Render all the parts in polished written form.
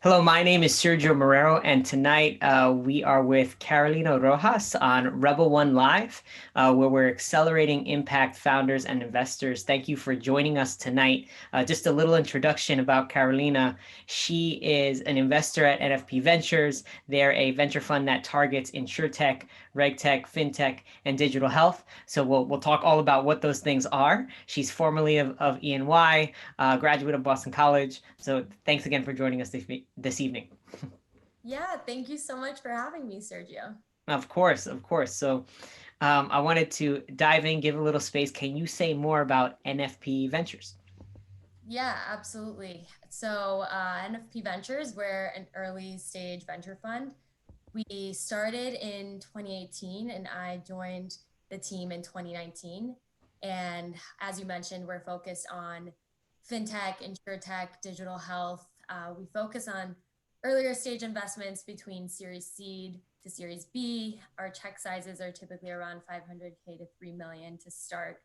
Hello, my name is Sergio Morero, and tonight we are with Carolina Rojas on Rebel One Live, where we're accelerating impact founders and investors. Thank you for joining us tonight. Just a little introduction about Carolina. She is an investor at NFP Ventures. They're a venture fund that targets Insuretech, Regtech, FinTech, and digital health. So we'll talk all about what those things are. She's formerly of EY, graduate of Boston College. So thanks again for joining us this evening. Yeah, thank you so much for having me, Sergio. Of course, of course. So I wanted to dive in, give a little space. Can you say more about NFP Ventures? Yeah, absolutely. So, NFP Ventures, we're an early stage venture fund. We started in 2018 and I joined the team in 2019. And as you mentioned, we're focused on fintech, insuretech, digital health. We focus on earlier stage investments between Series Seed to Series B. Our check sizes are typically around 500K to 3 million to start.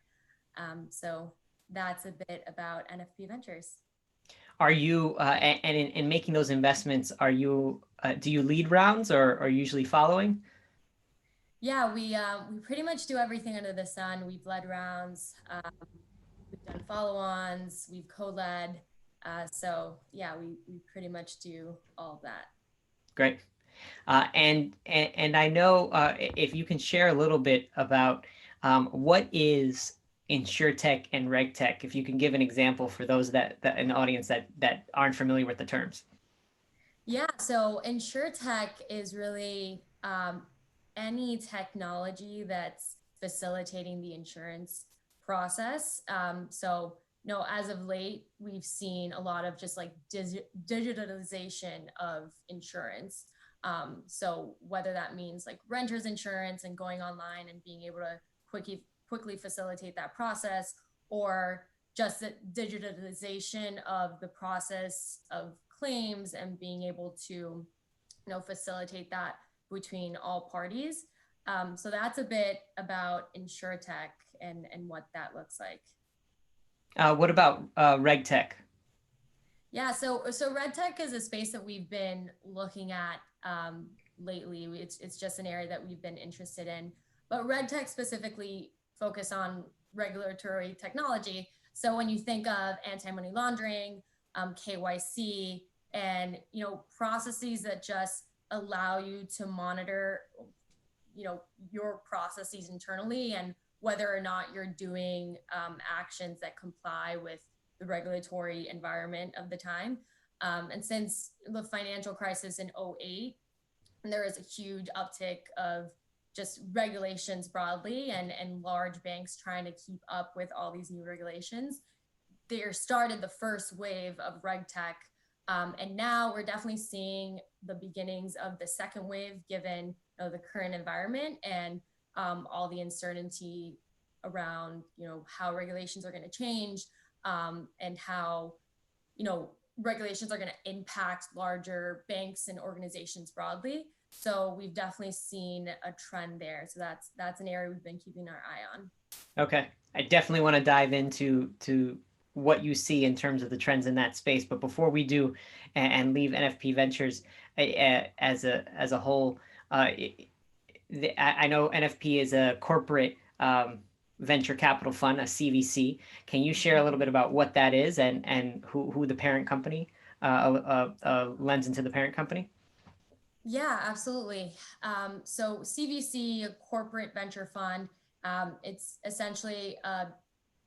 So that's a bit about NFP Ventures. Are you and in making those investments, are you do you lead rounds or are you usually following? Yeah, we pretty much do everything under the sun. We've led rounds, we've done follow-ons, we've co-led. So yeah, we pretty much do all of that. Great. And I know if you can share a little bit about what is InsureTech and RegTech, if you can give an example for those that in the audience that aren't familiar with the terms. Yeah, so InsureTech is really any technology that's facilitating the insurance process. So, as of late, we've seen a lot of just like digitalization of insurance. So whether that means like renters insurance and going online and being able to quickly facilitate that process, or just the digitalization of the process of claims and being able to facilitate that between all parties. So that's a bit about insuretech and what that looks like. What about RegTech? Yeah, so red tech is a space that we've been looking at lately. It's just an area that we've been interested in, but red tech specifically focus on regulatory technology. So when you think of anti-money laundering, KYC, and processes that just allow you to monitor your processes internally and whether or not you're doing actions that comply with the regulatory environment of the time. And since the financial crisis in '08, there is a huge uptick of just regulations broadly and large banks trying to keep up with all these new regulations. There started the first wave of reg tech. And now we're definitely seeing the beginnings of the second wave, given the current environment and all the uncertainty around how regulations are going to change, and how regulations are going to impact larger banks and organizations broadly. So we've definitely seen a trend there. So that's an area we've been keeping our eye on. Okay, I definitely want to dive into what you see in terms of the trends in that space. But before we do, and leave NFP Ventures as a whole, I know NFP is a corporate venture capital fund, a CVC. Can you share a little bit about what that is and who the parent company lends into the parent company? Yeah, absolutely. So CVC, a corporate venture fund, it's essentially a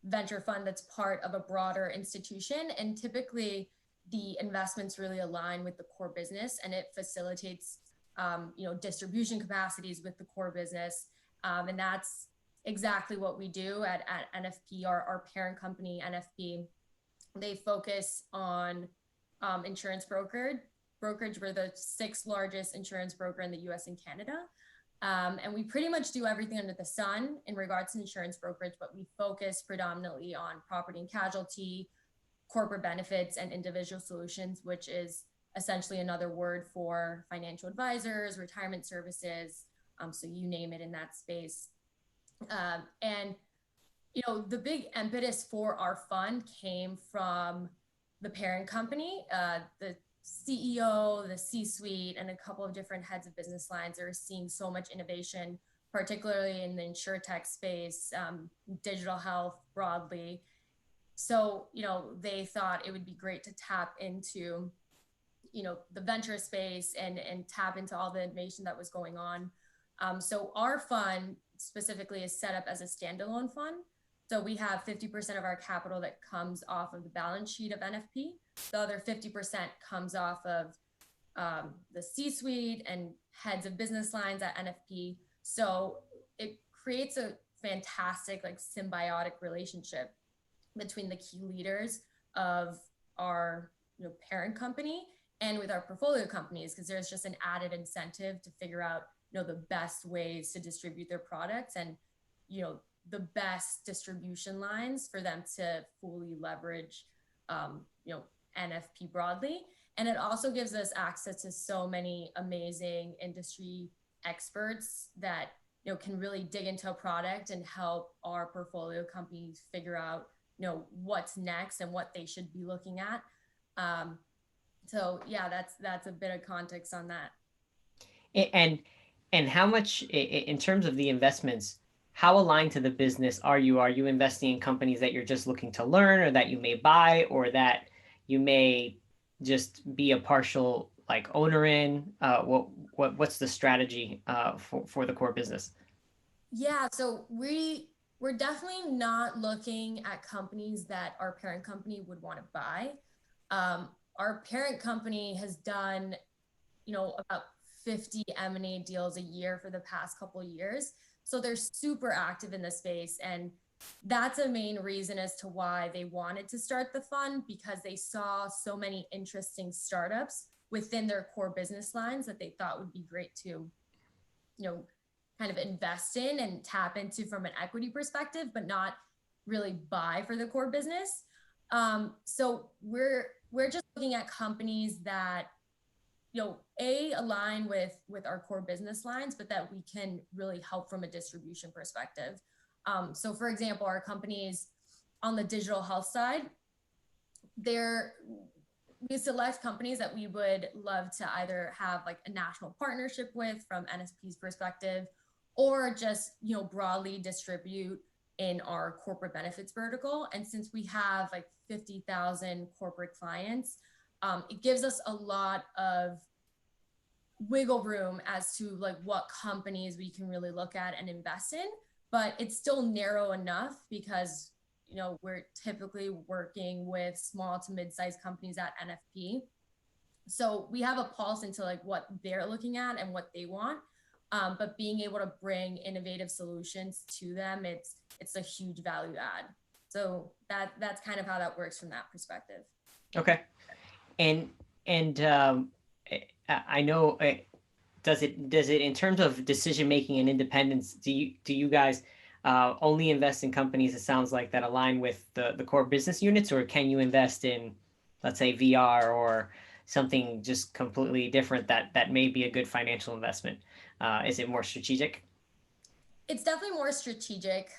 venture fund that's part of a broader institution, and typically the investments really align with the core business, and it facilitates distribution capacities with the core business, and that's exactly what we do at NFP. Our parent company NFP, they focus on insurance brokerage. We're the sixth largest insurance broker in the US and Canada. And we pretty much do everything under the sun in regards to insurance brokerage, but we focus predominantly on property and casualty, corporate benefits, and individual solutions, which is essentially another word for financial advisors, retirement services. So you name it in that space. And the big impetus for our fund came from the parent company. The CEO, the C-suite, and a couple of different heads of business lines are seeing so much innovation, particularly in the Insuretech space, digital health broadly. So, they thought it would be great to tap into, the venture space and tap into all the innovation that was going on. So our fund specifically is set up as a standalone fund. So we have 50% of our capital that comes off of the balance sheet of NFP. The other 50% comes off of the C-suite and heads of business lines at NFP. So it creates a fantastic, like, symbiotic relationship between the key leaders of our parent company and with our portfolio companies, because there's just an added incentive to figure out the best ways to distribute their products and the best distribution lines for them to fully leverage NFP broadly. And it also gives us access to so many amazing industry experts that can really dig into a product and help our portfolio companies figure out what's next and what they should be looking at. So yeah, that's a bit of context on that. And how much in terms of the investments, how aligned to the business are you? Are you investing in companies that you're just looking to learn, or that you may buy, or that you may just be a partial like owner in? What's the strategy for the core business? Yeah, so we're definitely not looking at companies that our parent company would want to buy. Our parent company has done, about 50 M&A deals a year for the past couple of years. So they're super active in the space. And that's a main reason as to why they wanted to start the fund, because they saw so many interesting startups within their core business lines that they thought would be great to, kind of invest in and tap into from an equity perspective, but not really buy for the core business. So we're just looking at companies that align with our core business lines, but that we can really help from a distribution perspective. So for example, our companies on the digital health side, we select companies that we would love to either have like a national partnership with from NSP's perspective, or just broadly distribute in our corporate benefits vertical. And since we have like 50,000 corporate clients, it gives us a lot of wiggle room as to like what companies we can really look at and invest in. But it's still narrow enough because we're typically working with small to mid-sized companies at NFP. So we have a pulse into like what they're looking at and what they want. But being able to bring innovative solutions to them, it's a huge value add. So that's kind of how that works from that perspective. Okay. And I know, does it in terms of decision making and independence, do you guys only invest in companies, it sounds like, that align with the core business units, or can you invest in, let's say, VR or something just completely different that may be a good financial investment? Is it more strategic? It's definitely more strategic.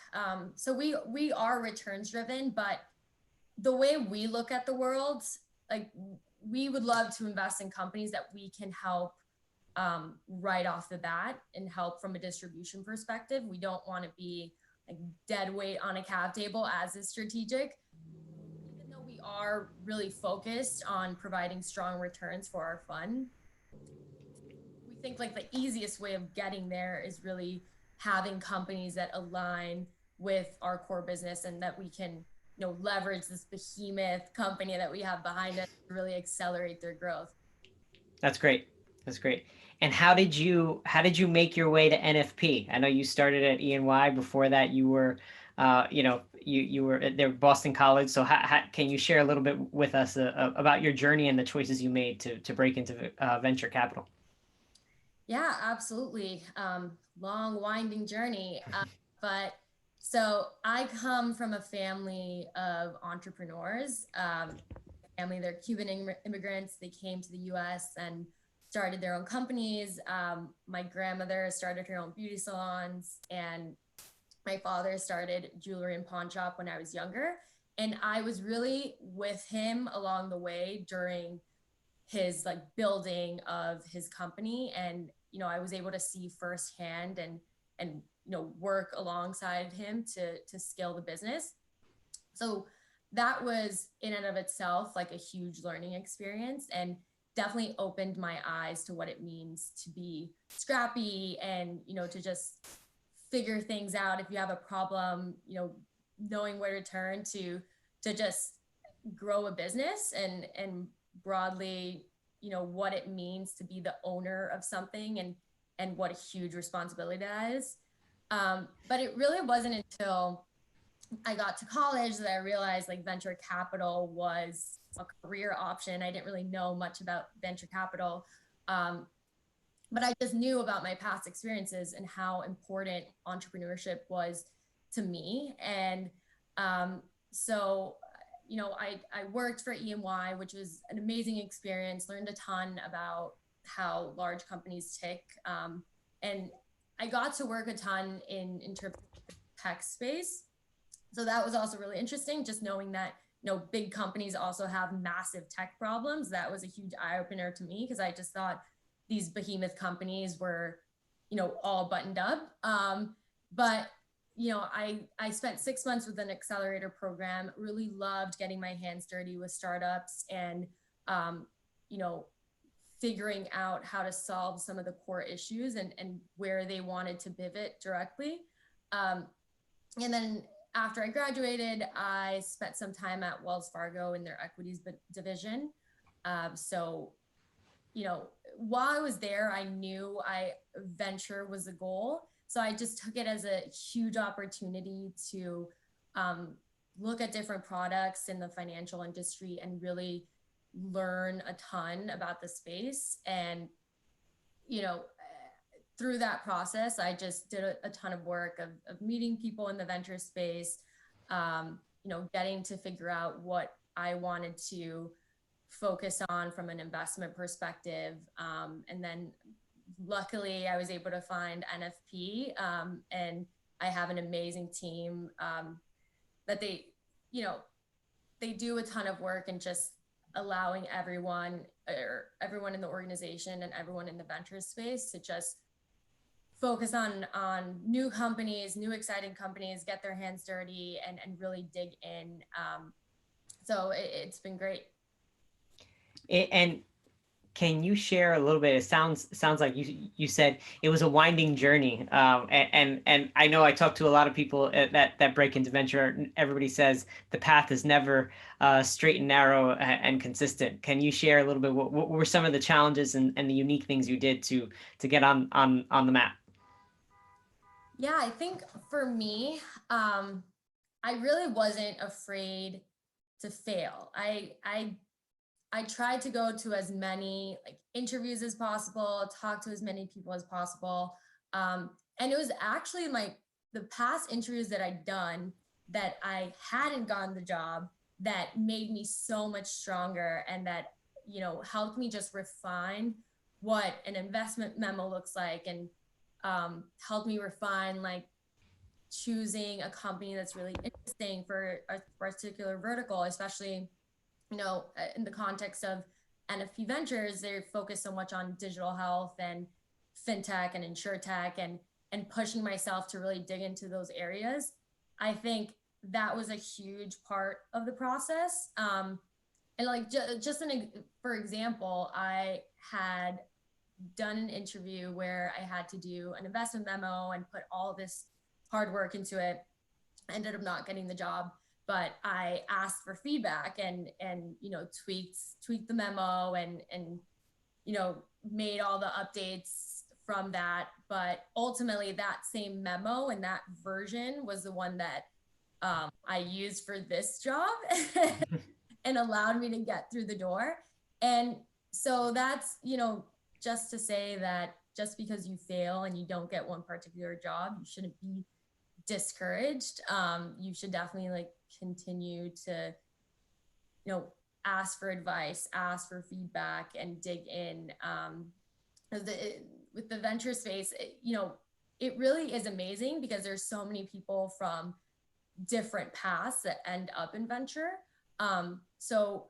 So we are returns driven, but the way we look at the world, like, we would love to invest in companies that we can help right off the bat and help from a distribution perspective. We don't want to be like dead weight on a cap table as is strategic. Even though we are really focused on providing strong returns for our fund, we think like the easiest way of getting there is really having companies that align with our core business and that we can leverage this behemoth company that we have behind us to really accelerate their growth. That's great. That's great. And how did you make your way to NFP? I know you started at E&Y. Before that, you were, you were at their Boston College. So can you share a little bit with us about your journey and the choices you made to break into venture capital? Yeah, absolutely. Long, winding journey. But so I come from a family of entrepreneurs. Family, they're Cuban immigrants. They came to the US and started their own companies. My grandmother started her own beauty salons, and my father started jewelry and pawn shop when I was younger. And I was really with him along the way during his like building of his company. And, I was able to see firsthand and, work alongside him to scale the business. So that was in and of itself like a huge learning experience, and definitely opened my eyes to what it means to be scrappy and, to just figure things out. If you have a problem, knowing where to turn to just grow a business, and broadly, what it means to be the owner of something, and what a huge responsibility that is. But it really wasn't until I got to college that I realized like venture capital was a career option. I didn't really know much about venture capital. Um, but I just knew about my past experiences and how important entrepreneurship was to me. And so, I worked for E&Y, which was an amazing experience, learned a ton about how large companies tick. And I got to work a ton in terms of the tech space. So that was also really interesting, just knowing that, big companies also have massive tech problems. That was a huge eye opener to me, because I just thought these behemoth companies were, all buttoned up. But I spent 6 months with an accelerator program, really loved getting my hands dirty with startups, and, you know, figuring out how to solve some of the core issues, and where they wanted to pivot directly. And then after I graduated, I spent some time at Wells Fargo in their equities division. So, while I was there, I knew venture was the goal. So I just took it as a huge opportunity to look at different products in the financial industry and really learn a ton about the space. And, through that process, I just did a ton of work of meeting people in the venture space, getting to figure out what I wanted to focus on from an investment perspective. And then luckily I was able to find NFP, and I have an amazing team that they do a ton of work, and just allowing everyone in the organization and everyone in the venture space to just focus on new companies, new exciting companies, get their hands dirty, and really dig in. So it's been great. And can you share a little bit? It sounds like you said it was a winding journey, and I know I talked to a lot of people that break into venture. Everybody says the path is never straight and narrow and consistent. Can you share a little bit what were some of the challenges and the unique things you did to get on the map? Yeah, I think for me, I really wasn't afraid to fail. I tried to go to as many like interviews as possible, talk to as many people as possible. And it was actually the past interviews that I'd done that I hadn't gotten the job that made me so much stronger, and that, helped me just refine what an investment memo looks like, and helped me refine like choosing a company that's really interesting for a particular vertical, especially, in the context of NFP Ventures. They're focused so much on digital health and fintech and insuretech, and pushing myself to really dig into those areas. I think that was a huge part of the process. And like for example, I had done an interview where I had to do an investment memo and put all this hard work into it. I ended up not getting the job, but I asked for feedback, and tweaked the memo, and made all the updates from that. But ultimately, that same memo and that version was the one that I used for this job, and allowed me to get through the door. And so that's, just to say that just because you fail and you don't get one particular job, you shouldn't be discouraged. You should definitely like continue to, ask for advice, ask for feedback, and dig in. With the venture space, it really is amazing because there's so many people from different paths that end up in venture. So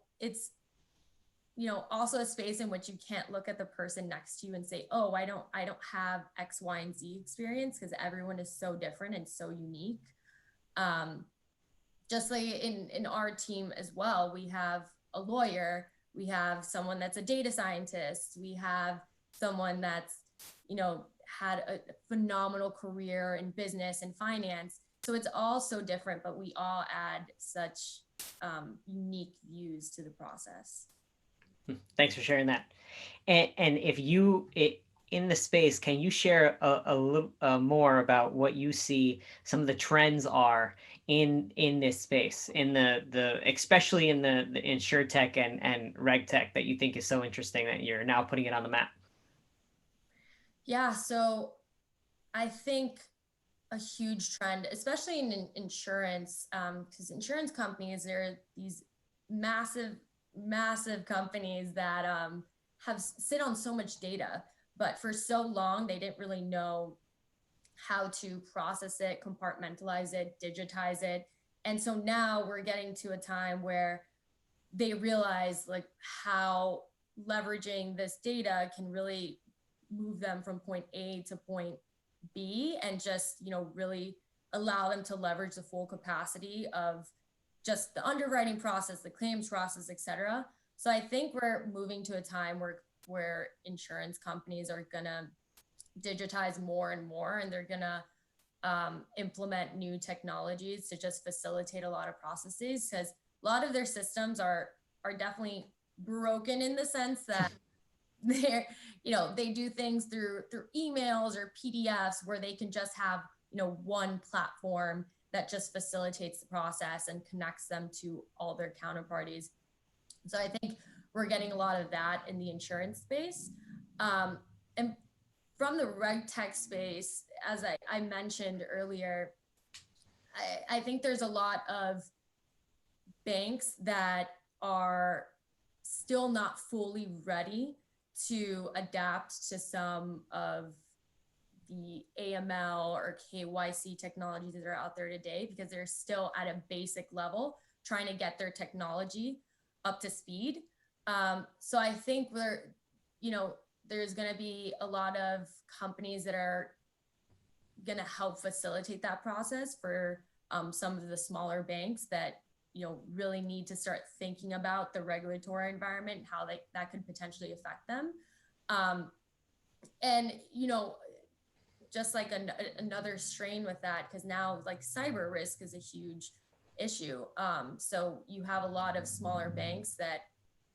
also a space in which you can't look at the person next to you and say, oh, I don't have X, Y, and Z experience, because everyone is so different and so unique. Um, just like in our team as well, we have a lawyer, we have someone that's a data scientist, we have someone that's, had a phenomenal career in business and finance. So it's all so different, but we all add such unique views to the process. Thanks for sharing that. And if in the space, can you share a little more about what you see some of the trends are in this space, in the especially in the Insuretech and Regtech, that you think is so interesting that you're now putting it on the map? Yeah, so I think a huge trend, especially in insurance, because insurance companies, they're these massive, massive companies that have sit on so much data, but for so long they didn't really know how to process it, compartmentalize it, digitize it. And so now we're getting to a time where they realize like how leveraging this data can really move them from point A to point B, and just, really allow them to leverage the full capacity of just the underwriting process, the claims process, et cetera. So I think we're moving to a time where insurance companies are gonna digitize more and more, and they're gonna implement new technologies to just facilitate a lot of processes, because a lot of their systems are definitely broken in the sense that they're, they do things through emails or PDFs, where they can just have, one platform that just facilitates the process and connects them to all their counterparties. So I think we're getting a lot of that in the insurance space. And from the RegTech space, as I mentioned earlier, I think there's a lot of banks that are still not fully ready to adapt to some of the AML or KYC technologies that are out there today, because they're still at a basic level trying to get their technology up to speed. So I think there's going to be a lot of companies that are going to help facilitate that process for some of the smaller banks that really need to start thinking about the regulatory environment, how that could potentially affect them. And just like another strain with that, because now like cyber risk is a huge issue. So you have a lot of smaller banks that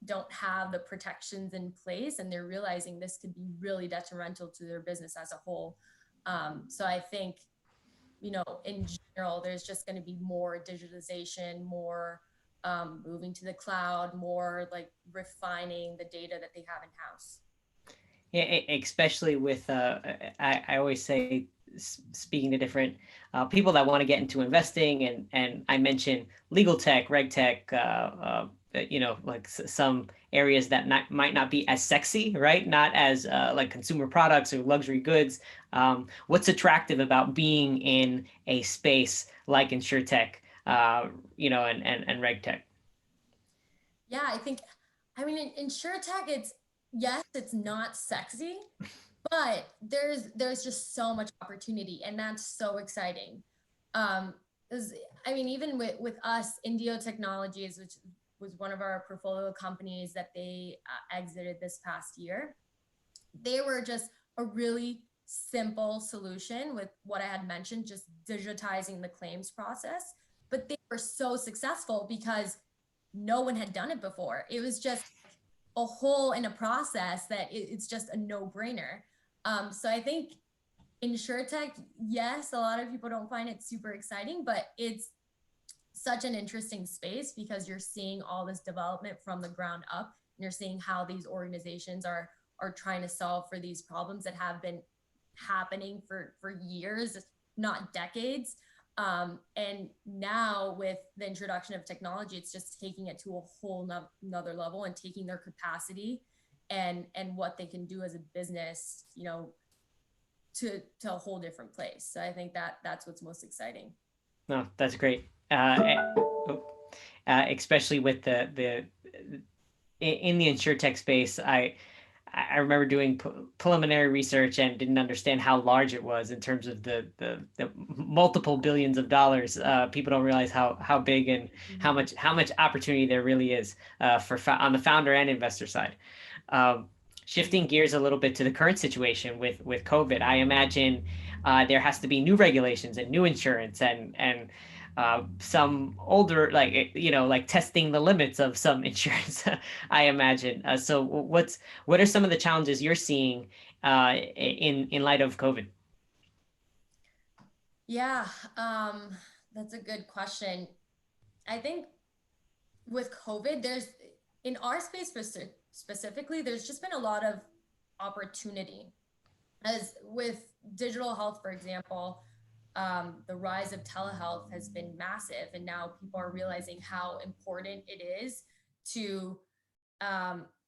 don't have the protections in place, and they're realizing this could be really detrimental to their business as a whole. So I think, in general, there's just going to be more digitization, more moving to the cloud, more like refining the data that they have in house. Yeah, especially with I always say, speaking to different people that want to get into investing, and I mentioned legal tech, reg tech, like some areas that might not be as sexy, right? Not as like consumer products or luxury goods. What's attractive about being in a space like InsureTech, and RegTech? Yeah, I mean, in InsureTech, yes, it's not sexy, but there's just so much opportunity, and that's so exciting. Um, I mean, even with us, Indio Technologies, which was one of our portfolio companies that they exited this past year, they were just a really simple solution with what I had mentioned, just digitizing the claims process. But they were so successful because no one had done it before. It was just a hole in a process that it's just a no-brainer. So I think InsureTech, yes, a lot of people don't find it super exciting, but it's such an interesting space because you're seeing all this development from the ground up, and you're seeing how these organizations are trying to solve for these problems that have been happening for years, not decades. And now with the introduction of technology, it's just taking it to a whole another level, and taking their capacity and what they can do as a business, to a whole different place. So I think that's what's most exciting. No, that's great. Especially with the in the insurtech space, I remember doing preliminary research and didn't understand how large it was in terms of the multiple billions of dollars. People don't realize how big and Mhm. how much opportunity there really is for on the founder and investor side. Um, Shifting gears a little bit to the current situation with COVID, I imagine there has to be new regulations and new insurance and some older, like like testing the limits of some insurance. I imagine. So what are some of the challenges you're seeing in light of COVID? Yeah, that's a good question. I think with COVID, there's in our space specifically, there's just been a lot of opportunity. As with digital health, for example, the rise of telehealth has been massive, and now people are realizing how important it is to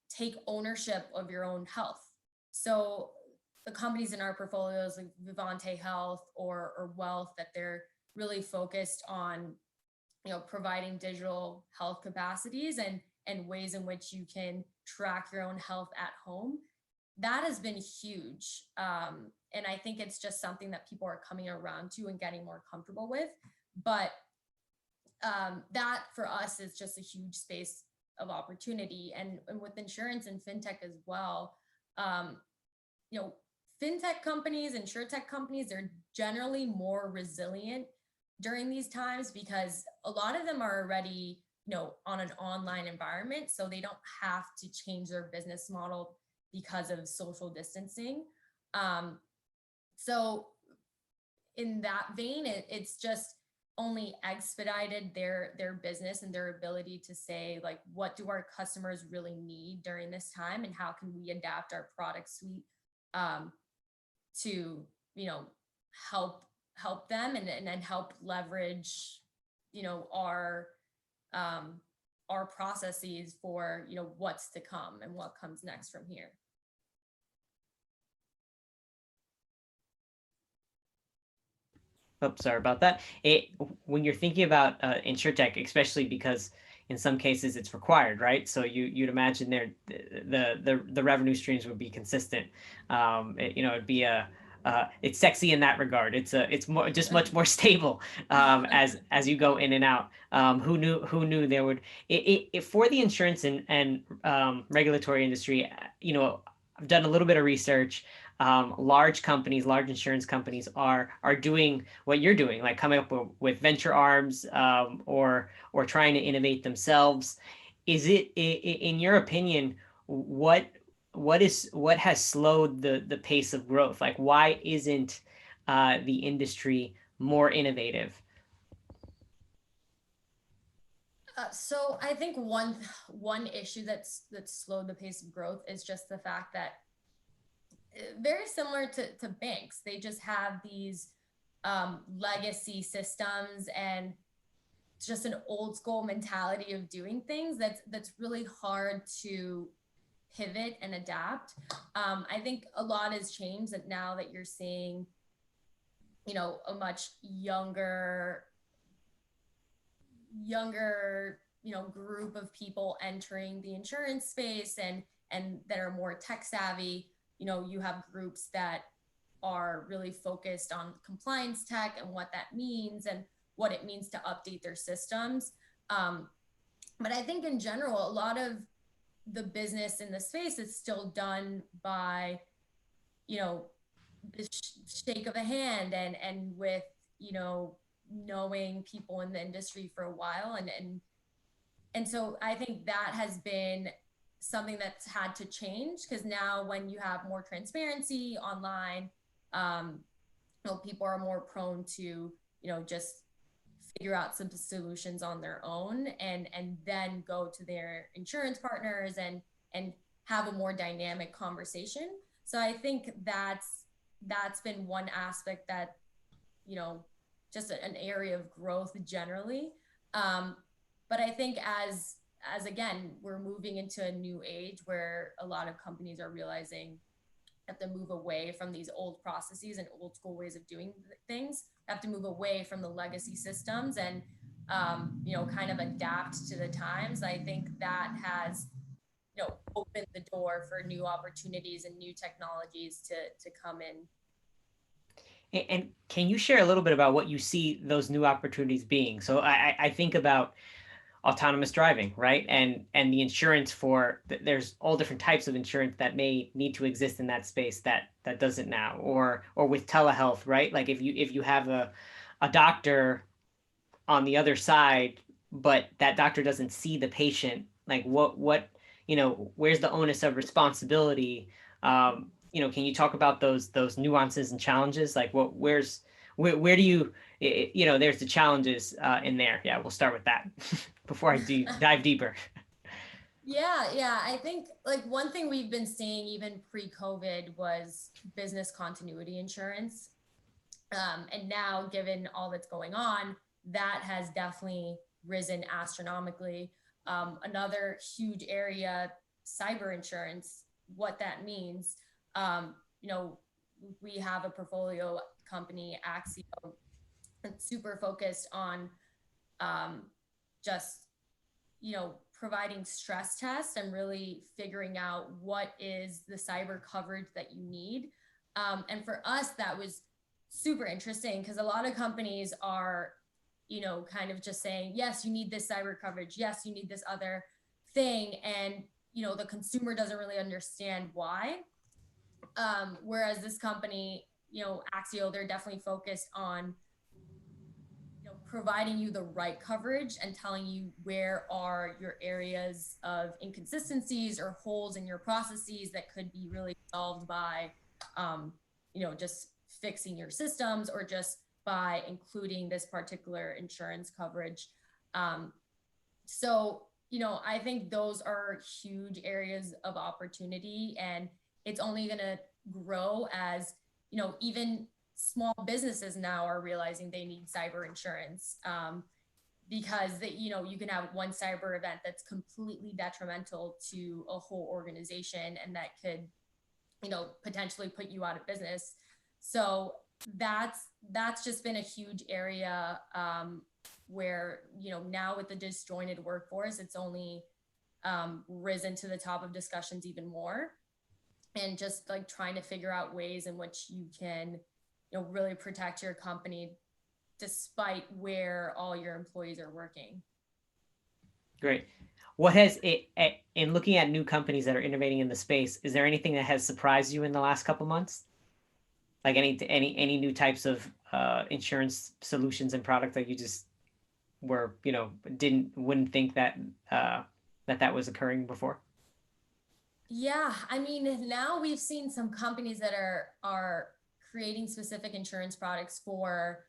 take ownership of your own health. So the companies in our portfolios like Vivante Health or Wealth, that they're really focused on providing digital health capacities and ways in which you can track your own health at home. That has been huge, and I think it's just something that people are coming around to and getting more comfortable with. But that for us is just a huge space of opportunity, and with insurance and fintech as well. um, you know Fintech companies, insuretech companies, they're generally more resilient during these times because a lot of them are already on an online environment, so they don't have to change their business model because of social distancing. um, so in that vein, it's just only expedited their business and their ability to say, like, what do our customers really need during this time, and how can we adapt our product suite um, to help them, and then help leverage you know our um, our processes for what's to come and what comes next from here. Oh, sorry about that. When you're thinking about insurtech, especially because in some cases it's required, right? So you'd imagine there the revenue streams would be consistent. It'd be a it's sexy in that regard. It's more just much more stable as you go in and out. Who knew there would for the insurance and regulatory industry. I've done a little bit of research. Large companies, large insurance companies are doing what you're doing, like coming up with venture arms, or trying to innovate themselves. Is it, in your opinion, what what has slowed the pace of growth? Like, why isn't the industry more innovative? So I think one issue that's slowed the pace of growth is just the fact that very similar to banks, they just have these legacy systems and just an old school mentality of doing things that's really hard to pivot and adapt. I think a lot has changed, that now that you're seeing a much younger group of people entering the insurance space, and that are more tech savvy. You have groups that are really focused on compliance tech and what that means and what it means to update their systems. um, but I think in general, a lot of the business in the space is still done by you know the shake of a hand, and with knowing people in the industry for a while, and so I think that has been something that's had to change, because now when you have more transparency online, um, people are more prone to just figure out some solutions on their own, and then go to their insurance partners and have a more dynamic conversation. So I think that's been one aspect that you know just an area of growth generally. um, but I think as again, we're moving into a new age where a lot of companies are realizing have to move away from these old processes and old school ways of doing things, have to move away from the legacy systems, and kind of adapt to the times. I think that has open the door for new opportunities and new technologies to come in. And can you share a little bit about what you see those new opportunities being? So I think about autonomous driving, right? And the insurance for there's all different types of insurance that may need to exist in that space that doesn't now, or with telehealth, right? Like if you have a doctor on the other side, but that doctor doesn't see the patient, like what where's the onus of responsibility? Can you talk about those nuances and challenges? Like where do you there's the challenges in there. Yeah, we'll start with that before I dive deeper. Yeah, I think like one thing we've been seeing even pre-COVID was business continuity insurance. And now, given all that's going on, that has definitely risen astronomically. Another huge area, cyber insurance, what that means. Um, you know, we have a portfolio company, Axio, that's super focused on um, just providing stress tests and really figuring out what is the cyber coverage that you need. And for us, that was super interesting because a lot of companies are, kind of just saying, yes, you need this cyber coverage. Yes, you need this other thing. And, the consumer doesn't really understand why. Whereas this company, Axio, they're definitely focused on providing you the right coverage and telling you where are your areas of inconsistencies or holes in your processes that could be really solved by just fixing your systems or just by including this particular insurance coverage. So I think those are huge areas of opportunity, and it's only going to grow as even small businesses now are realizing they need cyber insurance, because you can have one cyber event that's completely detrimental to a whole organization, and that could potentially put you out of business. So that's just been a huge area, where now with the disjointed workforce, it's only risen to the top of discussions even more, and just like trying to figure out ways in which you can really protect your company despite where all your employees are working. Great. What has it in looking at new companies that are innovating in the space? Is there anything that has surprised you in the last couple months? Like any new types of insurance solutions and products that you just were wouldn't think that that was occurring before? Yeah, I mean, now we've seen some companies that are creating specific insurance products for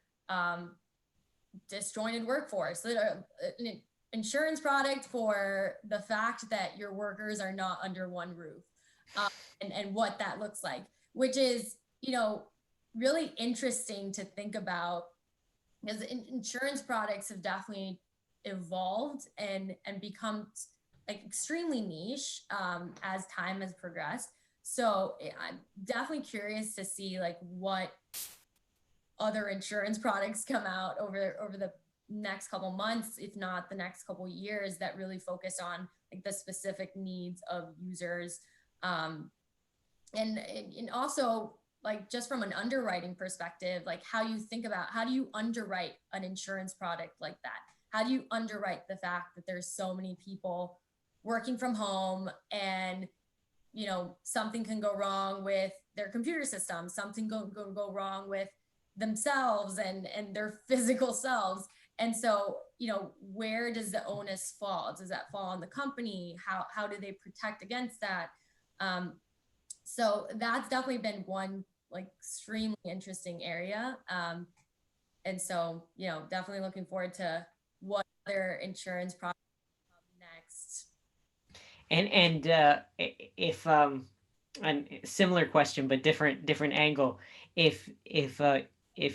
disjointed workforce. An insurance product for the fact that your workers are not under one roof, and what that looks like, which is really interesting to think about, because insurance products have definitely evolved and become like extremely niche, as time has progressed. So I'm definitely curious to see like what other insurance products come out over the next couple months, if not the next couple years, that really focus on like the specific needs of users. And also, like, just from an underwriting perspective, like how you think about how do you underwrite an insurance product like that? How do you underwrite the fact that there's so many people working from home, and something can go wrong with their computer system, something go wrong with themselves and their physical selves. And so where does the onus fall? Does that fall on the company? How do they protect against that? So that's definitely been one like extremely interesting area. And so definitely looking forward to what other insurance products come next. And if a similar question but different angle, if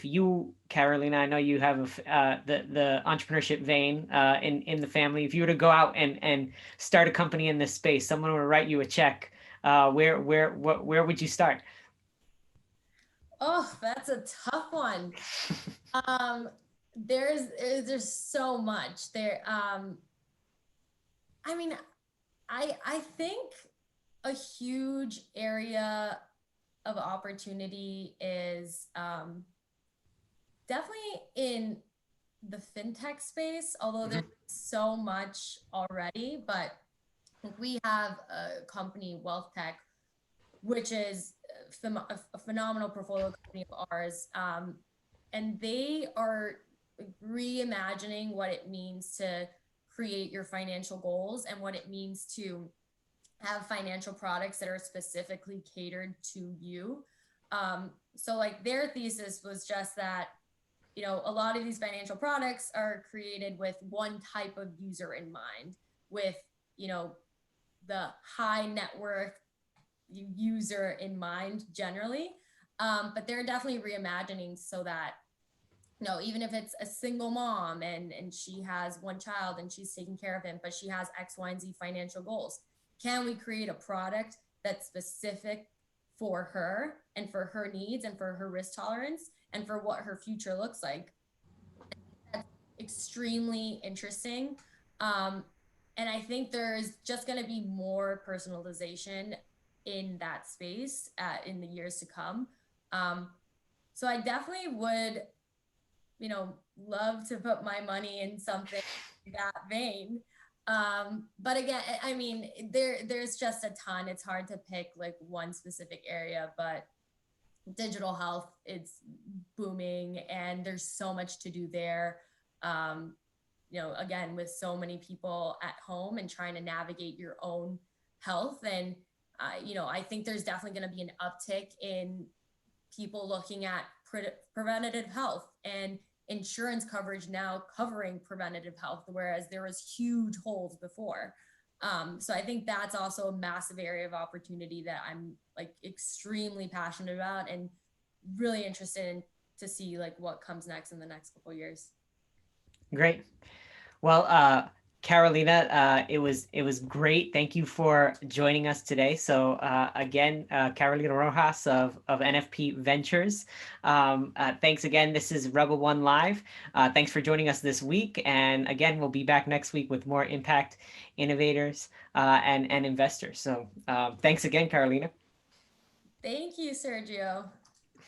you, Carolina, I know you have the entrepreneurship vein in the family. If you were to go out and start a company in this space, someone were to write you a check, where would you start? Oh, that's a tough one. Um, there's so much there. I mean, I think a huge area of opportunity is definitely in the fintech space, although there's Mhm. so much already. But we have a company, Wealth Tech, which is a phenomenal portfolio company of ours. And they are reimagining what it means to create your financial goals and what it means to have financial products that are specifically catered to you. So like their thesis was just that, a lot of these financial products are created with one type of user in mind, with, you know, the high net worth user in mind generally. But they're definitely reimagining so that, even if it's a single mom and she has one child and she's taking care of him, but she has X, Y, and Z financial goals, can we create a product that's specific for her and for her needs and for her risk tolerance and for what her future looks like? That's extremely interesting. Um, and I think there's just going to be more personalization in that space in the years to come. Um, so I definitely would, love to put my money in something in that vein. But again, I mean, there's just a ton. It's hard to pick like one specific area, but digital health, it's booming and there's so much to do there. Um, again, with so many people at home and trying to navigate your own health. And, I think there's definitely going to be an uptick in people looking at preventative health and insurance coverage now covering preventative health, whereas there was huge holes before. So I think that's also a massive area of opportunity that I'm like extremely passionate about and really interested in to see like what comes next in the next couple of years. Great. Well, Carolina, it was great. Thank you for joining us today. So again, Carolina Rojas of NFP Ventures. Thanks again. This is Rebel One Live. Thanks for joining us this week. And again, we'll be back next week with more impact innovators and investors. So thanks again, Carolina. Thank you, Sergio.